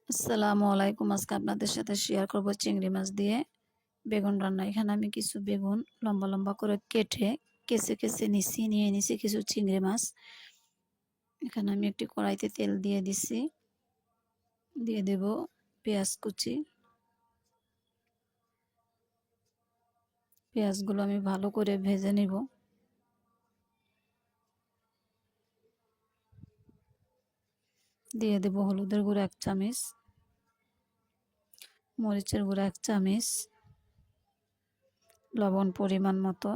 আসসালামু আলাইকুম। আজকে আপনাদের সাথে শেয়ার করব চিংড়ি মাছ দিয়ে বেগুন রান্না। এখানে আমি কিছু বেগুন লম্বা লম্বা করে কেটে কেচে নিয়ে নিছি কিছু চিংড়ি মাছ। এখানে আমি একটি কড়াইতে তেল দিয়ে দিছি, দিয়ে দেব পেঁয়াজ কুচি। পেঁয়াজগুলো আমি ভালো করে ভেজে নিব। দিয়ে দেব হলুদের গুঁড়ো 1 চামচ, মরিচের গুঁড়ো 1 চামচ, লবণ পরিমাণ মতো,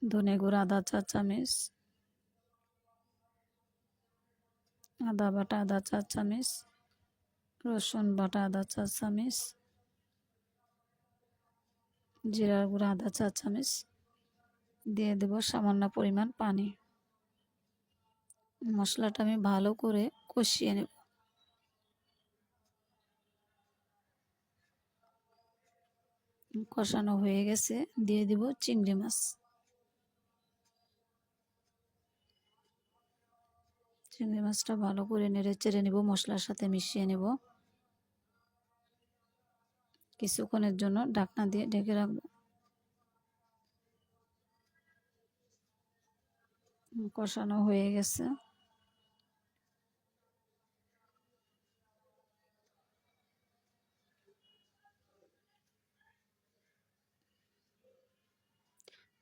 ধনে গুঁড়ো আধা চা চামচ, আদা বাটা আধা চা চামচ, রসুন বাটা আধা চা চামচ, জিরার গুঁড়ো আধা চা চামচ, দিয়ে দেব সামান্য পরিমাণ পানি। মশলাটা আমি ভালো করে কষিয়ে নেব। কষানো হয়ে গেছে, দিয়ে দিব চিংড়ি মাছ। চিংড়ি মাছটা ভালো করে নেড়ে চেড়ে নেব, মশলার সাথে মিশিয়ে নেব। কিছুক্ষণের জন্য ঢাকনা দিয়ে ঢেকে রাখবো। কষানো হয়ে গেছে।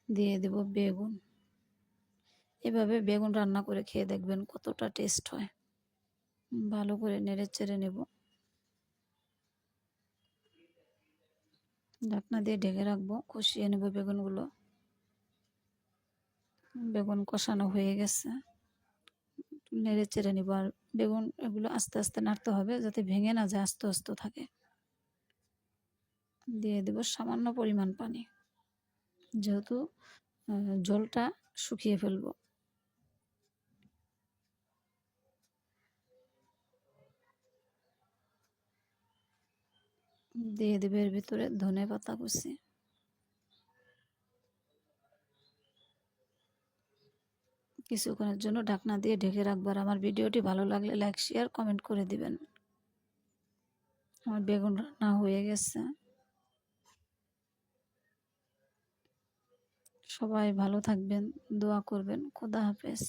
দিয়ে দেব বেগুন। এভাবে বেগুন রান্না করে খেয়ে দেখবেন কতটা টেস্ট হয়। ভালো করে নেড়ে চেড়ে নেব। ঢাকনা দিয়ে ঢেকে রাখবো, কষিয়ে নেব বেগুনগুলো। বেগুন কষানো হয়ে গেছে, নেড়ে চেড়ে নিব। আর বেগুন এগুলো আস্তে আস্তে নাড়তে হবে যাতে ভেঙে না যায়, আস্তে আস্তে থাকে। দিয়ে দেব সামান্য পরিমাণ পানি, যেহেতু ঝোলটা শুকিয়ে ফেলবো। দিয়ে দেবে এর ভিতরে ধনে পাতা কুচি। কিছুক্ষণের জন্য ঢাকনা দিয়ে ঢেকে রাখবার। আমার ভিডিওটি ভালো লাগলে লাইক শেয়ার কমেন্ট করে দিবেন। আমার বেগুন রান্না হয়ে গেছে। সবাই ভালো থাকবেন, দোয়া করবেন। খোদা হাফেজ।